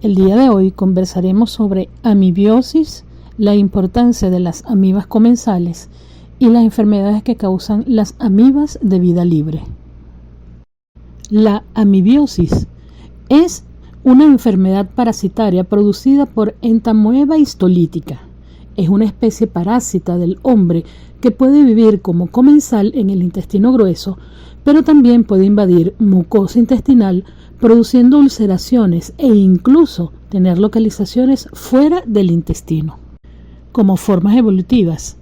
El día de hoy conversaremos sobre amibiosis, la importancia de las amibas comensales y las enfermedades que causan las amibas de vida libre. La amibiosis es una enfermedad parasitaria producida por Entamoeba histolítica. Es una especie parásita del hombre que puede vivir como comensal en el intestino grueso, pero también puede invadir mucosa intestinal, produciendo ulceraciones e incluso tener localizaciones fuera del intestino. Como formas evolutivas,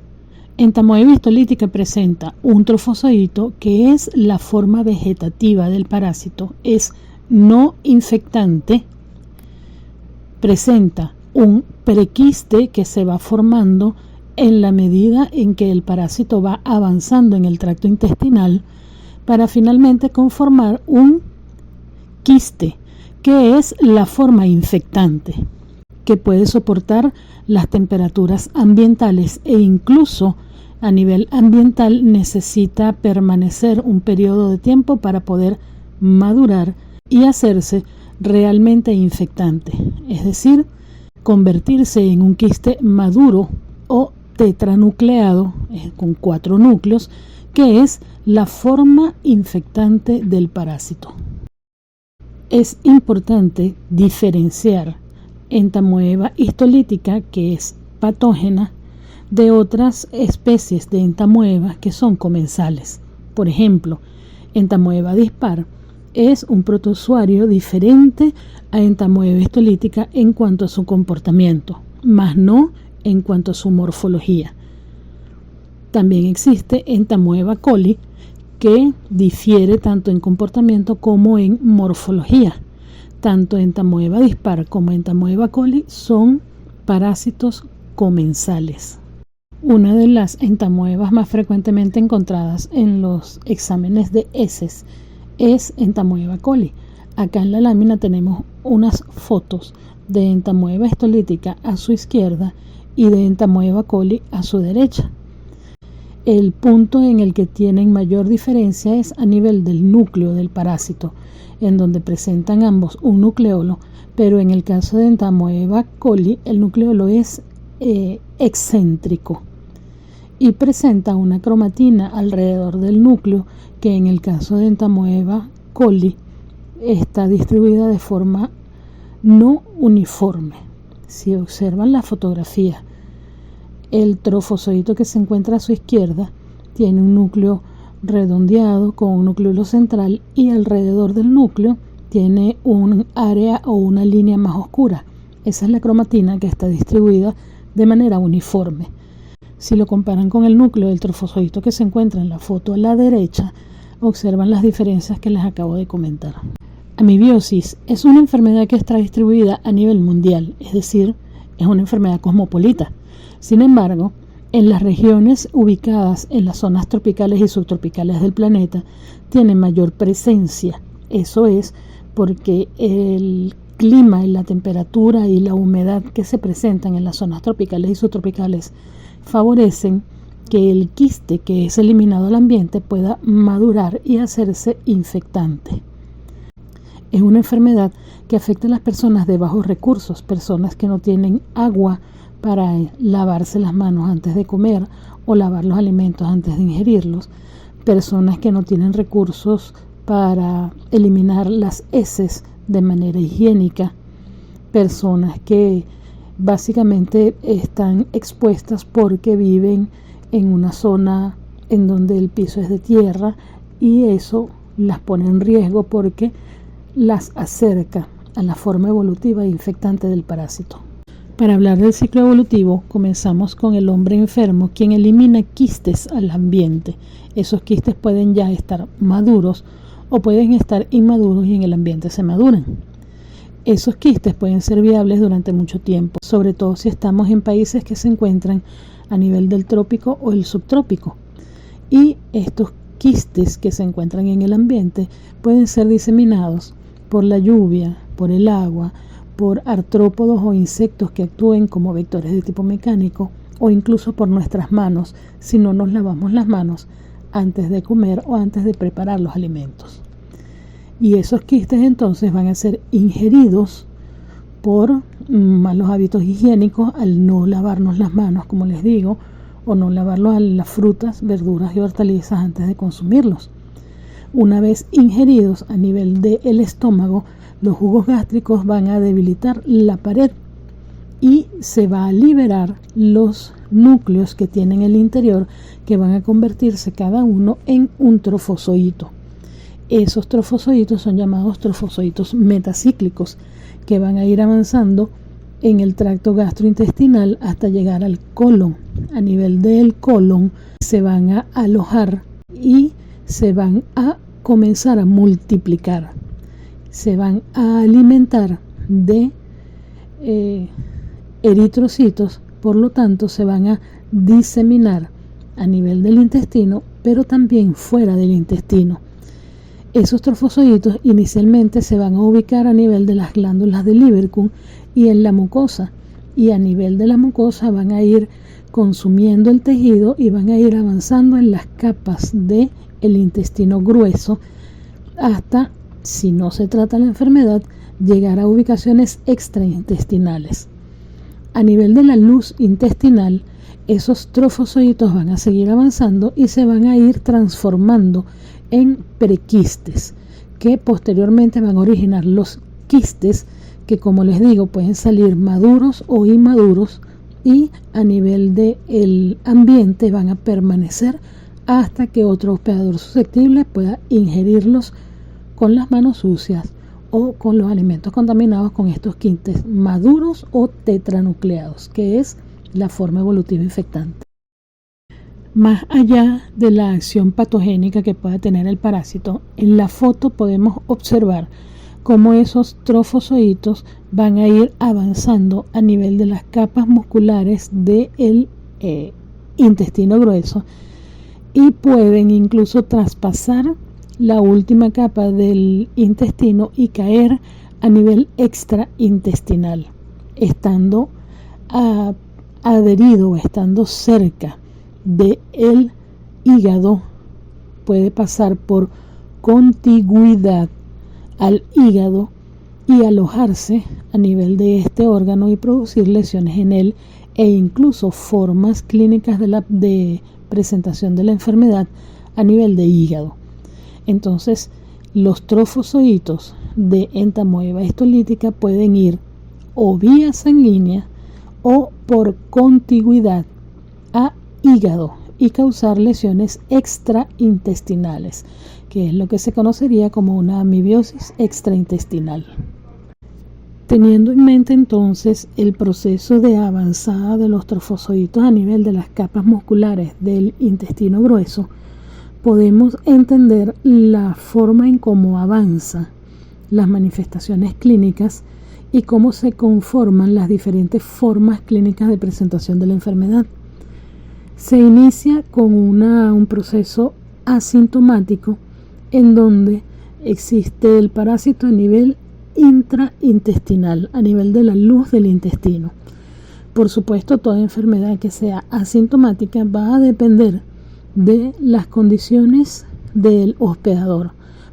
Entamoeba histolítica presenta un trofozoito que es la forma vegetativa del parásito, es no infectante, presenta un prequiste que se va formando en la medida en que el parásito va avanzando en el tracto intestinal para finalmente conformar un quiste, que es la forma infectante, que puede soportar las temperaturas ambientales e incluso a nivel ambiental necesita permanecer un periodo de tiempo para poder madurar y hacerse realmente infectante, es decir, convertirse en un quiste maduro o tetranucleado con 4 núcleos, que es la forma infectante del parásito. Es importante diferenciar Entamoeba histolítica, que es patógena, de otras especies de entamoeba que son comensales. Por ejemplo, Entamoeba dispar es un protozoario diferente a Entamoeba histolítica en cuanto a su comportamiento, mas no en cuanto a su morfología. También existe Entamoeba coli, que difiere tanto en comportamiento como en morfología. Tanto Entamoeba dispar como Entamoeba coli son parásitos comensales. Una de las entamoebas más frecuentemente encontradas en los exámenes de heces es Entamoeba coli. Acá en la lámina tenemos unas fotos de Entamoeba histolítica a su izquierda y de Entamoeba coli a su derecha. El punto en el que tienen mayor diferencia es a nivel del núcleo del parásito, en donde presentan ambos un nucleolo, pero en el caso de Entamoeba coli el nucleolo es excéntrico y presenta una cromatina alrededor del núcleo que en el caso de Entamoeba coli está distribuida de forma no uniforme. Si observan la fotografía, el trofozoito que se encuentra a su izquierda tiene un núcleo redondeado con un núcleo central y alrededor del núcleo tiene un área o una línea más oscura. Esa es la cromatina que está distribuida de manera uniforme. Si lo comparan con el núcleo del trofozoito que se encuentra en la foto a la derecha, observan las diferencias que les acabo de comentar. Amibiosis es una enfermedad que está distribuida a nivel mundial, es decir, es una enfermedad cosmopolita. Sin embargo, en las regiones ubicadas en las zonas tropicales y subtropicales del planeta tiene mayor presencia. Eso es porque el clima y la temperatura y la humedad que se presentan en las zonas tropicales y subtropicales favorecen que el quiste que es eliminado al ambiente pueda madurar y hacerse infectante. Es una enfermedad que afecta a las personas de bajos recursos, personas que no tienen agua para lavarse las manos antes de comer o lavar los alimentos antes de ingerirlos, personas que no tienen recursos para eliminar las heces de manera higiénica, personas que básicamente están expuestas porque viven en una zona en donde el piso es de tierra y eso las pone en riesgo porque las acerca a la forma evolutiva e infectante del parásito. Para hablar del ciclo evolutivo, comenzamos con el hombre enfermo, quien elimina quistes al ambiente. Esos quistes pueden ya estar maduros o pueden estar inmaduros y en el ambiente se maduran. Esos quistes pueden ser viables durante mucho tiempo, sobre todo si estamos en países que se encuentran a nivel del trópico o el subtrópico. Y estos quistes que se encuentran en el ambiente pueden ser diseminados por la lluvia, por el agua, por artrópodos o insectos que actúen como vectores de tipo mecánico o incluso por nuestras manos si no nos lavamos las manos antes de comer o antes de preparar los alimentos. Y esos quistes entonces van a ser ingeridos por malos hábitos higiénicos al no lavarnos las manos, como les digo, o no lavarlos a las frutas, verduras y hortalizas antes de consumirlos. Una vez ingeridos a nivel del estómago, los jugos gástricos van a debilitar la pared y se va a liberar los núcleos que tienen el interior, que van a convertirse cada uno en un trofozoito. Esos trofozoitos son llamados trofozoitos metacíclicos, que van a ir avanzando en el tracto gastrointestinal hasta llegar al colon. A nivel del colon se van a alojar y se van a comenzar a multiplicar. Se van a alimentar de eritrocitos, por lo tanto se van a diseminar a nivel del intestino, pero también fuera del intestino. Esos trofozoitos inicialmente se van a ubicar a nivel de las glándulas del Lieberkühn y en la mucosa, y a nivel de la mucosa van a ir consumiendo el tejido y van a ir avanzando en las capas del intestino grueso hasta, si no se trata la enfermedad, llegar a ubicaciones extraintestinales. A nivel de la luz intestinal, esos trofozoitos van a seguir avanzando y se van a ir transformando en prequistes, que posteriormente van a originar los quistes, que, como les digo, pueden salir maduros o inmaduros, y a nivel del ambiente van a permanecer hasta que otro hospedador susceptible pueda ingerirlos con las manos sucias o con los alimentos contaminados con estos quistes maduros o tetranucleados, que es la forma evolutiva infectante. Más allá de la acción patogénica que pueda tener el parásito, en la foto podemos observar cómo esos trofozoitos van a ir avanzando a nivel de las capas musculares del intestino grueso y pueden incluso traspasar la última capa del intestino y caer a nivel extraintestinal, estando adherido o estando cerca del hígado. Puede pasar por contigüidad al hígado y alojarse a nivel de este órgano y producir lesiones en él e incluso formas clínicas de presentación de la enfermedad a nivel de hígado. Entonces, los trofozoitos de entamoeba histolítica pueden ir o vía sanguínea o por contigüidad a hígado y causar lesiones extraintestinales, que es lo que se conocería como una amibiosis extraintestinal. Teniendo en mente entonces el proceso de avanzada de los trofozoitos a nivel de las capas musculares del intestino grueso, podemos entender la forma en cómo avanza las manifestaciones clínicas y cómo se conforman las diferentes formas clínicas de presentación de la enfermedad. Se inicia con un proceso asintomático en donde existe el parásito a nivel intraintestinal, a nivel de la luz del intestino. Por supuesto, toda enfermedad que sea asintomática va a depender de las condiciones del hospedador,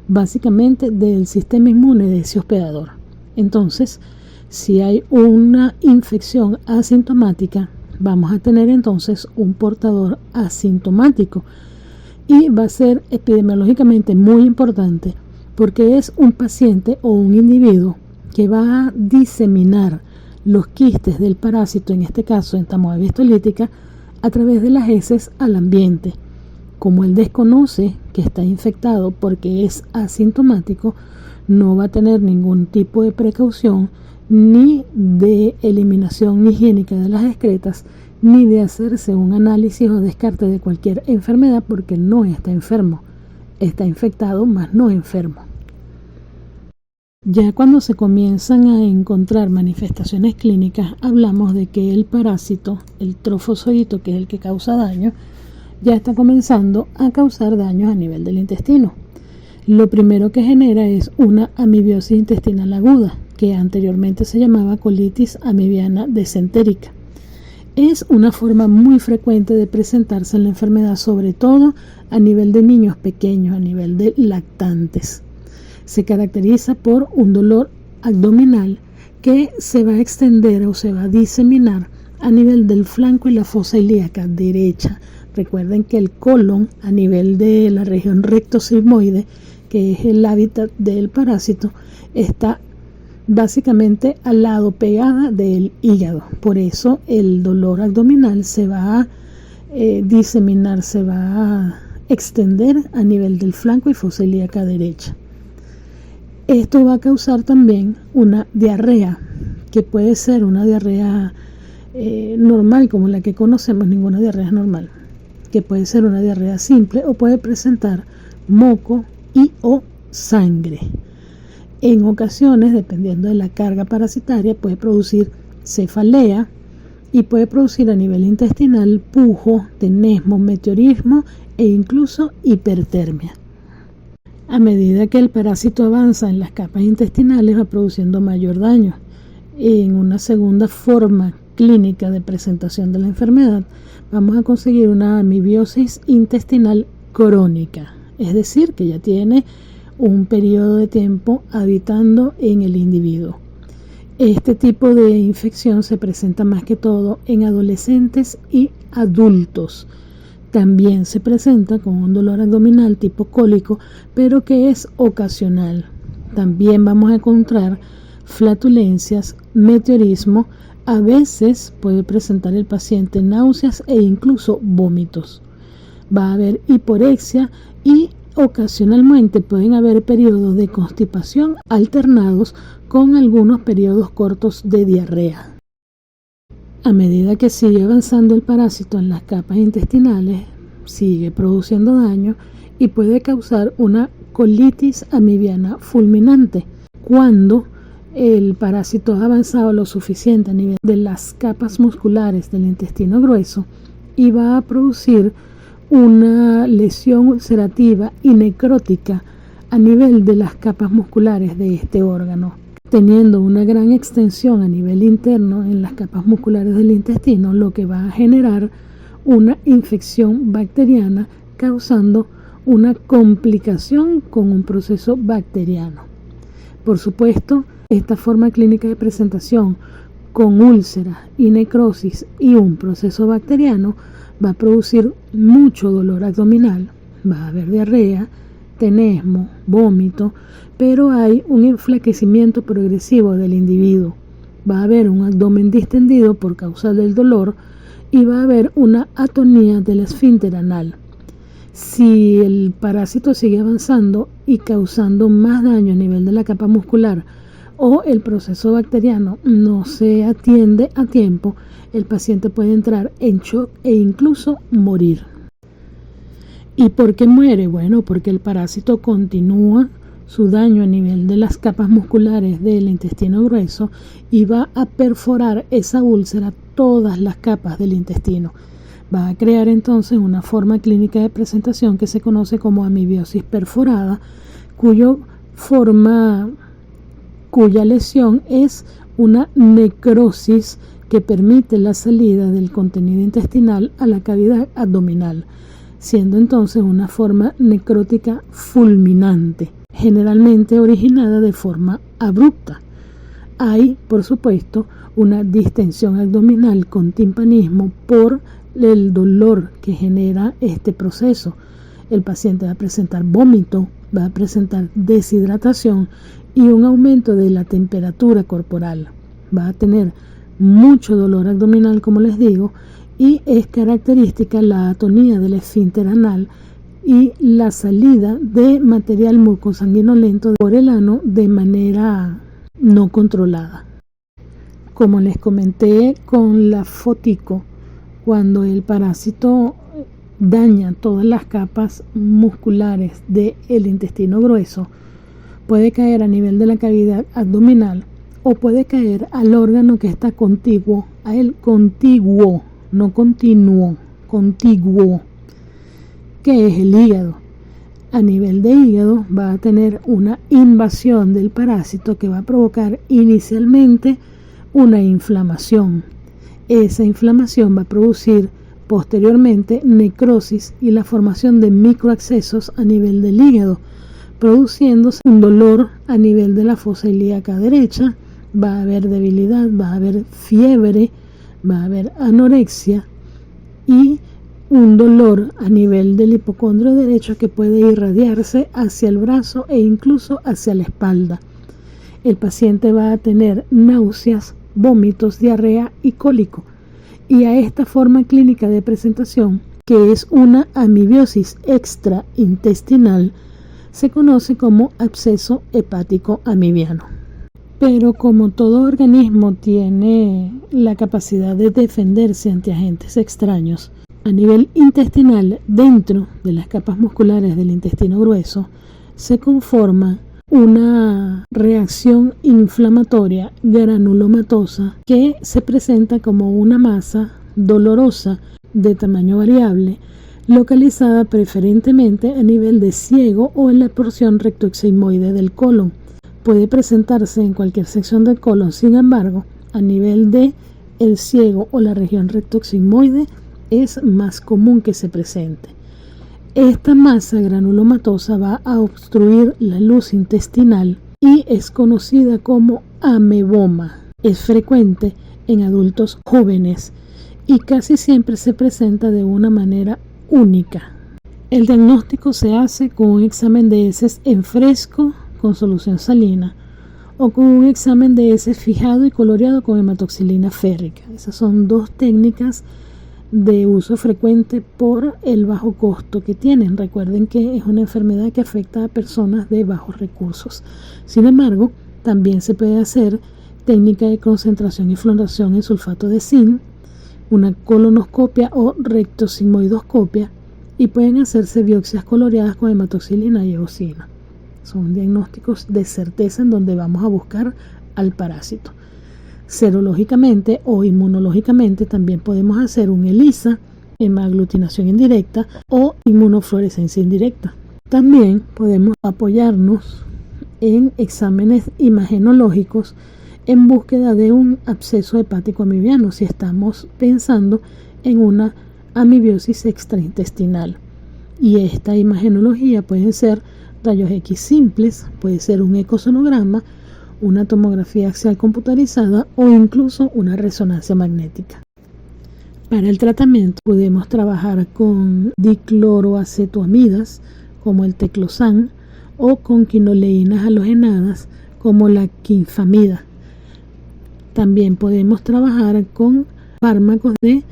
básicamente del sistema inmune de ese hospedador. Entonces, si hay una infección asintomática, vamos a tener entonces un portador asintomático y va a ser epidemiológicamente muy importante porque es un paciente o un individuo que va a diseminar los quistes del parásito, en este caso entamoeba histolítica, a través de las heces al ambiente. Como él desconoce que está infectado porque es asintomático, no va a tener ningún tipo de precaución ni de eliminación higiénica de las excretas, ni de hacerse un análisis o descarte de cualquier enfermedad porque no está enfermo. Está infectado, mas no enfermo. Ya cuando se comienzan a encontrar manifestaciones clínicas, hablamos de que el parásito, el trofozoito, que es el que causa daño, ya está comenzando a causar daños a nivel del intestino. Lo primero que genera es una amibiosis intestinal aguda, que anteriormente se llamaba colitis amibiana desentérica. Es una forma muy frecuente de presentarse en la enfermedad, sobre todo a nivel de niños pequeños, a nivel de lactantes. Se caracteriza por un dolor abdominal que se va a extender o se va a diseminar a nivel del flanco y la fosa ilíaca derecha. Recuerden que el colon, a nivel de la región rectosigmoide, que es el hábitat del parásito, está básicamente al lado, pegada del hígado. Por eso el dolor abdominal se va a diseminar, se va a extender a nivel del flanco y fosa ilíaca derecha. Esto va a causar también una diarrea, que puede ser una diarrea normal, como la que conocemos. Ninguna diarrea es normal, que puede ser una diarrea simple o puede presentar moco y o sangre. En ocasiones, dependiendo de la carga parasitaria, puede producir cefalea y puede producir a nivel intestinal pujo, tenesmo, meteorismo e incluso hipertermia. A medida que el parásito avanza en las capas intestinales, va produciendo mayor daño. En una segunda forma clínica de presentación de la enfermedad, vamos a conseguir una amibiosis intestinal crónica, es decir, que ya tiene un periodo de tiempo habitando en el individuo. Este tipo de infección se presenta más que todo en adolescentes y adultos. También se presenta con un dolor abdominal tipo cólico, pero que es ocasional. También vamos a encontrar flatulencias, meteorismo. A veces puede presentar el paciente náuseas e incluso vómitos. Va a haber hiporexia y ocasionalmente pueden haber periodos de constipación alternados con algunos periodos cortos de diarrea. A medida que sigue avanzando el parásito en las capas intestinales, sigue produciendo daño y puede causar una colitis amibiana fulminante. Cuando el parásito ha avanzado lo suficiente a nivel de las capas musculares del intestino grueso y va a producir una lesión ulcerativa y necrótica a nivel de las capas musculares de este órgano, teniendo una gran extensión a nivel interno en las capas musculares del intestino, lo que va a generar una infección bacteriana, causando una complicación con un proceso bacteriano. Por supuesto, esta forma clínica de presentación con úlcera y necrosis y un proceso bacteriano va a producir mucho dolor abdominal, va a haber diarrea, tenesmo, vómito, pero hay un enflaquecimiento progresivo del individuo. Va a haber un abdomen distendido por causa del dolor y va a haber una atonía del esfínter anal. Si el parásito sigue avanzando y causando más daño a nivel de la capa muscular o el proceso bacteriano no se atiende a tiempo, el paciente puede entrar en shock e incluso morir. ¿Y por qué muere? Bueno, porque el parásito continúa su daño a nivel de las capas musculares del intestino grueso y va a perforar esa úlcera todas las capas del intestino. Va a crear entonces una forma clínica de presentación que se conoce como amibiosis perforada, cuya lesión es una necrosis que permite la salida del contenido intestinal a la cavidad abdominal, siendo entonces una forma necrótica fulminante, generalmente originada de forma abrupta. Hay, por supuesto, una distensión abdominal con timpanismo por el dolor que genera este proceso. El paciente va a presentar vómito, va a presentar deshidratación y un aumento de la temperatura corporal. Va a tener mucho dolor abdominal, como les digo, y es característica la atonía del esfínter anal y la salida de material mucosanguinolento por el ano de manera no controlada. Como les comenté con la fotico, cuando el parásito daña todas las capas musculares del intestino grueso, puede caer a nivel de la cavidad abdominal o puede caer al órgano que está contiguo a él, contiguo, no continuo, contiguo, que es el hígado. A nivel de hígado va a tener una invasión del parásito que va a provocar inicialmente una inflamación. Esa inflamación va a producir posteriormente necrosis y la formación de microabscesos a nivel del hígado, produciéndose un dolor a nivel de la fosa ilíaca derecha va a haber debilidad, va a haber fiebre, va a haber anorexia y un dolor a nivel del hipocondrio derecho que puede irradiarse hacia el brazo e incluso hacia la espalda. El paciente va a tener náuseas, vómitos, diarrea y cólico. Y a esta forma clínica de presentación, que es una amibiosis extraintestinal, se conoce como absceso hepático amibiano. Pero como todo organismo tiene la capacidad de defenderse ante agentes extraños, a nivel intestinal, dentro de las capas musculares del intestino grueso, se conforma una reacción inflamatoria granulomatosa que se presenta como una masa dolorosa de tamaño variable, localizada preferentemente a nivel de ciego o en la porción rectoeximoide del colon. Puede presentarse en cualquier sección del colon, sin embargo, a nivel de el ciego o la región rectoeximoide es más común que se presente. Esta masa granulomatosa va a obstruir la luz intestinal y es conocida como ameboma. Es frecuente en adultos jóvenes y casi siempre se presenta de una manera única. El diagnóstico se hace con un examen de heces en fresco con solución salina o con un examen de heces fijado y coloreado con hematoxilina férrica. Esas son dos técnicas de uso frecuente por el bajo costo que tienen. Recuerden que es una enfermedad que afecta a personas de bajos recursos. Sin embargo, también se puede hacer técnica de concentración y floración en sulfato de zinc, una colonoscopia o rectosigmoidoscopia, y pueden hacerse biopsias coloreadas con hematoxilina y eosina. Son diagnósticos de certeza en donde vamos a buscar al parásito. Serológicamente o inmunológicamente también podemos hacer un ELISA, hemaglutinación indirecta o inmunofluorescencia indirecta. También podemos apoyarnos en exámenes imagenológicos en búsqueda de un absceso hepático amibiano si estamos pensando en una amibiosis extraintestinal. Y esta imagenología pueden ser rayos X simples, puede ser un ecosonograma, una tomografía axial computarizada o incluso una resonancia magnética. Para el tratamiento podemos trabajar con dicloroacetoamidas como el teclosan o con quinoleínas halogenadas como la quinfamida. También podemos trabajar con fármacos de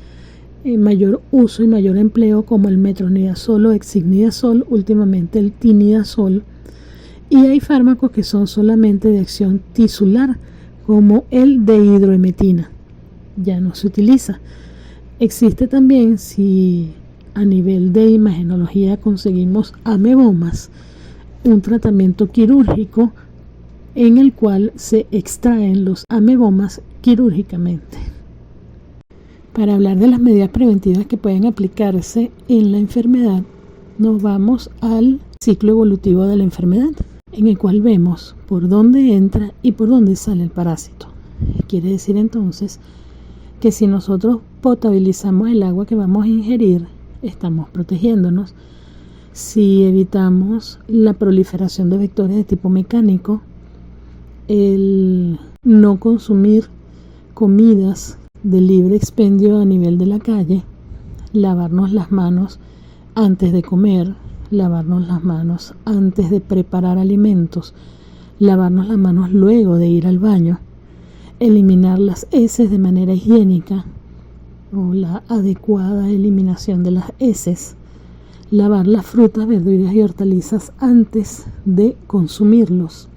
mayor uso y mayor empleo como el metronidazol o exidnidazol, últimamente el tinidazol. Y hay fármacos que son solamente de acción tisular, como el dehidroemetina. Ya no se utiliza. Existe también, si a nivel de imagenología conseguimos amebomas, un tratamiento quirúrgico en el cual se extraen los amebomas quirúrgicamente. Para hablar de las medidas preventivas que pueden aplicarse en la enfermedad, nos vamos al ciclo evolutivo de la enfermedad, en el cual vemos por dónde entra y por dónde sale el parásito. Quiere decir entonces que si nosotros potabilizamos el agua que vamos a ingerir, estamos protegiéndonos. Si evitamos la proliferación de vectores de tipo mecánico, el no consumir comidas de libre expendio a nivel de la calle, lavarnos las manos antes de comer, lavarnos las manos antes de preparar alimentos, lavarnos las manos luego de ir al baño, eliminar las heces de manera higiénica o la adecuada eliminación de las heces, lavar las frutas, verduras y hortalizas antes de consumirlos,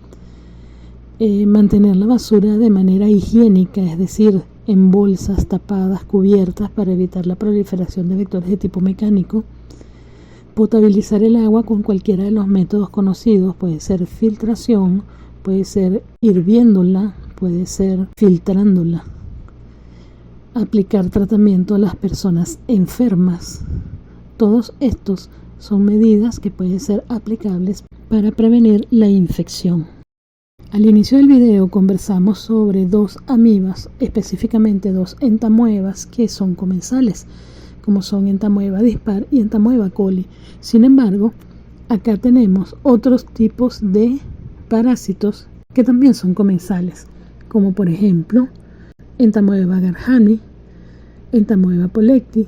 mantener la basura de manera higiénica, es decir, en bolsas tapadas, cubiertas para evitar la proliferación de vectores de tipo mecánico, potabilizar el agua con cualquiera de los métodos conocidos, puede ser filtración, puede ser hirviéndola, puede ser filtrándola, aplicar tratamiento a las personas enfermas. Todos estos son medidas que pueden ser aplicables para prevenir la infección. Al inicio del video conversamos sobre dos amibas, específicamente dos entamoebas que son comensales, como son entamoeba dispar y entamoeba coli. Sin embargo, acá tenemos otros tipos de parásitos que también son comensales, como por ejemplo Entamoeba garhani, Entamoeba pollecti,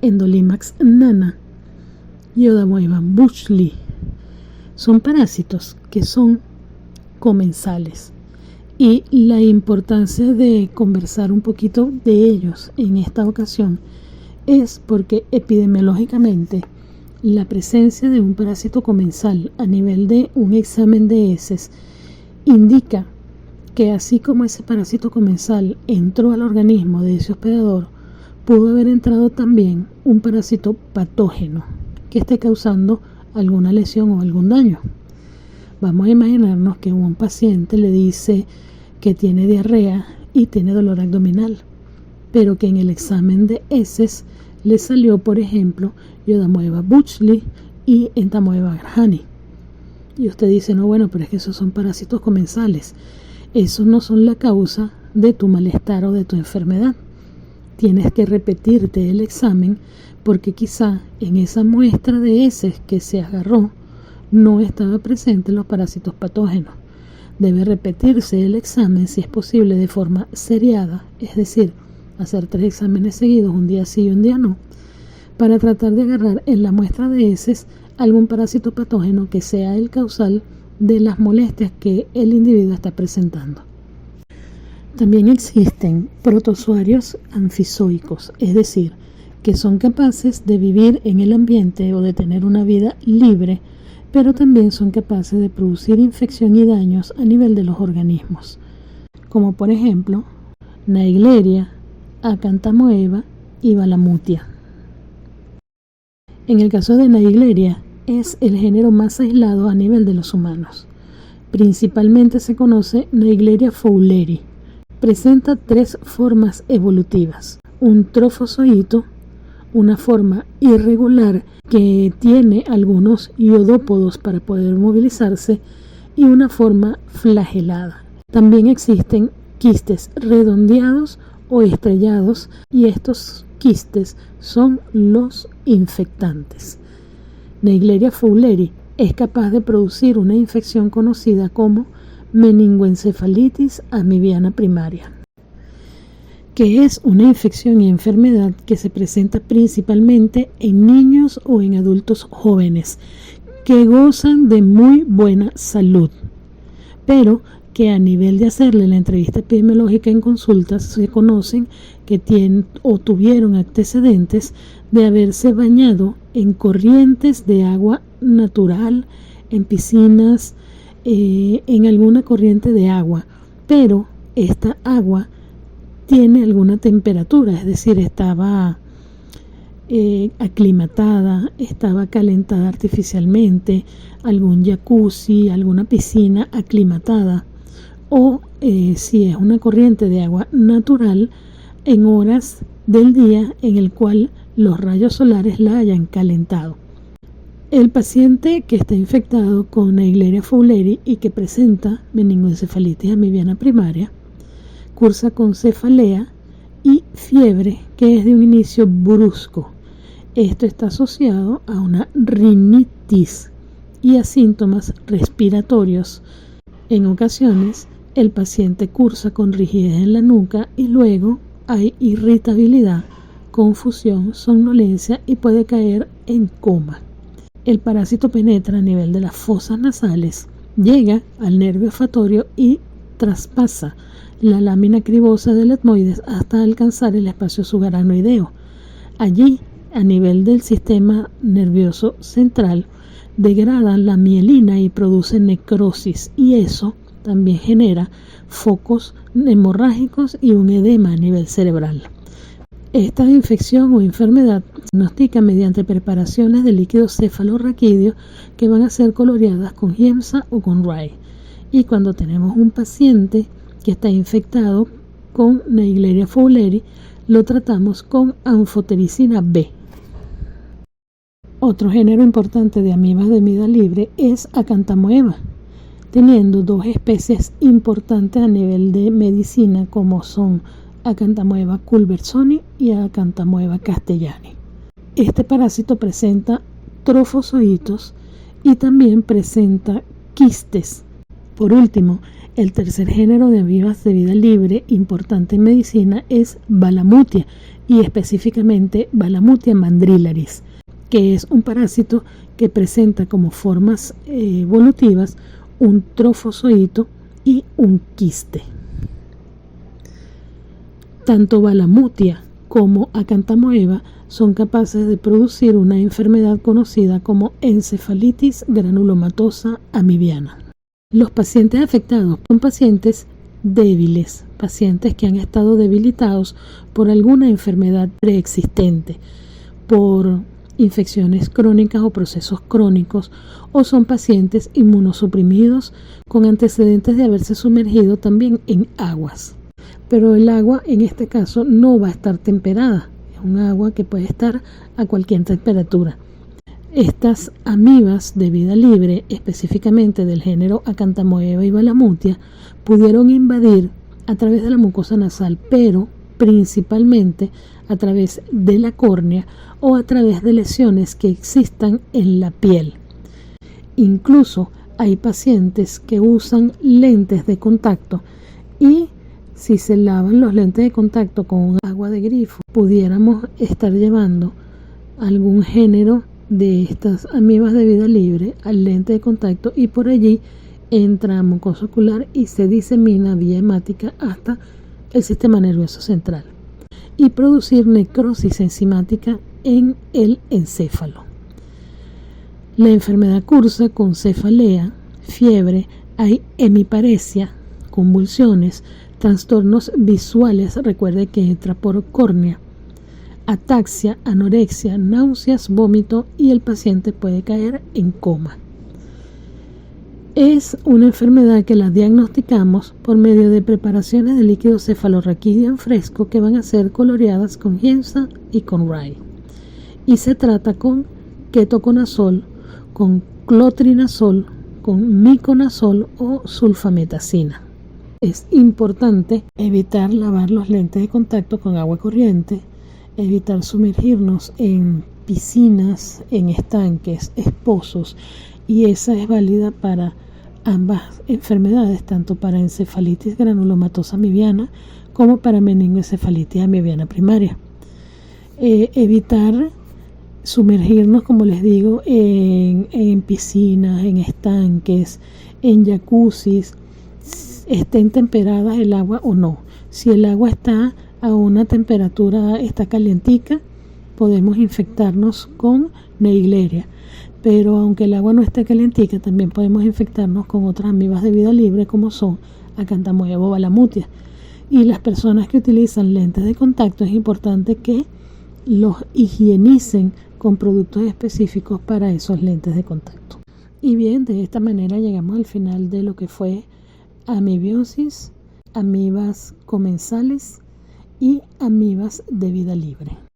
Endolimax nana y Odamoeba bushli. Son parásitos que son comensales, y la importancia de conversar un poquito de ellos en esta ocasión es porque epidemiológicamente la presencia de un parásito comensal a nivel de un examen de heces indica que así como ese parásito comensal entró al organismo de ese hospedador, pudo haber entrado también un parásito patógeno que esté causando alguna lesión o algún daño. Vamos a imaginarnos que un paciente le dice que tiene diarrea y tiene dolor abdominal, pero que en el examen de heces le salió, por ejemplo, Odamoeba bushli y Entamoeba garhani. Y usted dice, no, bueno, pero es que esos son parásitos comensales. Esos no son la causa de tu malestar o de tu enfermedad. Tienes que repetirte el examen porque quizá en esa muestra de heces que se agarró no estaba presente los parásitos patógenos. Debe repetirse el examen si es posible de forma seriada, es decir, hacer 3 exámenes seguidos, un día sí y un día no, para tratar de agarrar en la muestra de heces algún parásito patógeno que sea el causal de las molestias que el individuo está presentando. También existen protozoarios anfizoicos, es decir, que son capaces de vivir en el ambiente o de tener una vida libre, pero también son capaces de producir infección y daños a nivel de los organismos, como por ejemplo Naegleria, Acanthamoeba y Balamutia. En el caso de Naegleria, es el género más aislado a nivel de los humanos. Principalmente se conoce Naegleria fowleri. Presenta 3 formas evolutivas: un trofozoito, una forma irregular que tiene algunos iodópodos para poder movilizarse, y una forma flagelada. También existen quistes redondeados o estrellados, y estos quistes son los infectantes. Naegleria fowleri es capaz de producir una infección conocida como meningoencefalitis amibiana primaria, que es una infección y enfermedad que se presenta principalmente en niños o en adultos jóvenes que gozan de muy buena salud, pero que a nivel de hacerle la entrevista epidemiológica en consultas se conocen que tienen o tuvieron antecedentes de haberse bañado en corrientes de agua natural, en piscinas, en alguna corriente de agua, pero esta agua tiene alguna temperatura, es decir, estaba aclimatada, estaba calentada artificialmente, algún jacuzzi, alguna piscina aclimatada, o si es una corriente de agua natural, en horas del día en el cual los rayos solares la hayan calentado. El paciente que está infectado con Naegleria fowleri y que presenta meningoencefalitis amibiana primaria cursa con cefalea y fiebre que es de un inicio brusco. Esto está asociado a una rinitis y a síntomas respiratorios. En ocasiones, el paciente cursa con rigidez en la nuca y luego hay irritabilidad, confusión, somnolencia y puede caer en coma. El parásito penetra a nivel de las fosas nasales, llega al nervio olfatorio y traspasa la lámina cribosa del etmoides hasta alcanzar el espacio subaracnoideo. Allí, a nivel del sistema nervioso central, degradan la mielina y producen necrosis, y eso también genera focos hemorrágicos y un edema a nivel cerebral. Esta infección o enfermedad se diagnostica mediante preparaciones de líquido cefalorraquídeo que van a ser coloreadas con Giemsa o con Rye. Y cuando tenemos un paciente que está infectado con Naegleria fowleri, lo tratamos con anfotericina B. Otro género importante de amibas de vida libre es Acanthamoeba, teniendo 2 especies importantes a nivel de medicina como son Acanthamoeba culbertsoni y Acanthamoeba castellani. Este parásito presenta trofozoitos y también presenta quistes Por último, el tercer género de amibas de vida libre importante en medicina es Balamutia, y específicamente Balamutia mandrillaris, que es un parásito que presenta como formas evolutivas un trofozoito y un quiste. Tanto Balamutia como Acanthamoeba son capaces de producir una enfermedad conocida como encefalitis granulomatosa amibiana. Los pacientes afectados son pacientes débiles, pacientes que han estado debilitados por alguna enfermedad preexistente, por infecciones crónicas o procesos crónicos, o son pacientes inmunosuprimidos con antecedentes de haberse sumergido también en aguas. Pero el agua en este caso no va a estar temperada, es un agua que puede estar a cualquier temperatura. Estas amibas de vida libre, específicamente del género Acanthamoeba y Balamutia, pudieron invadir a través de la mucosa nasal, pero principalmente a través de la córnea o a través de lesiones que existan en la piel. Incluso hay pacientes que usan lentes de contacto y si se lavan los lentes de contacto con agua de grifo, pudiéramos estar llevando algún género de estas amibas de vida libre al lente de contacto y por allí entra a mucosa ocular y se disemina vía hemática hasta el sistema nervioso central y producir necrosis enzimática en el encéfalo. La enfermedad cursa con cefalea, fiebre, hay hemiparesia, convulsiones, trastornos visuales, recuerde que entra por córnea, ataxia, anorexia, náuseas, vómito y el paciente puede caer en coma. Es una enfermedad que la diagnosticamos por medio de preparaciones de líquido cefalorraquídeo en fresco que van a ser coloreadas con giemsa y con rye. Y se trata con ketoconazol, con clotrinazol, con miconazol o sulfametacina. Es importante evitar lavar los lentes de contacto con agua corriente, evitar sumergirnos en piscinas, en estanques, pozos, y esa es válida para ambas enfermedades, tanto para encefalitis granulomatosa amibiana como para meningoencefalitis amibiana primaria. Evitar sumergirnos, como les digo, en piscinas, en estanques, en jacuzzis, estén temperadas el agua o no. Si el agua está a una temperatura, está calientica, podemos infectarnos con Naegleria. Pero aunque el agua no esté calientica, también podemos infectarnos con otras amibas de vida libre como son Acanthamoeba o Balamutia. Y las personas que utilizan lentes de contacto es importante que los higienicen con productos específicos para esos lentes de contacto. Y bien, de esta manera llegamos al final de lo que fue amibiosis, amibas comensales y amibas de vida libre.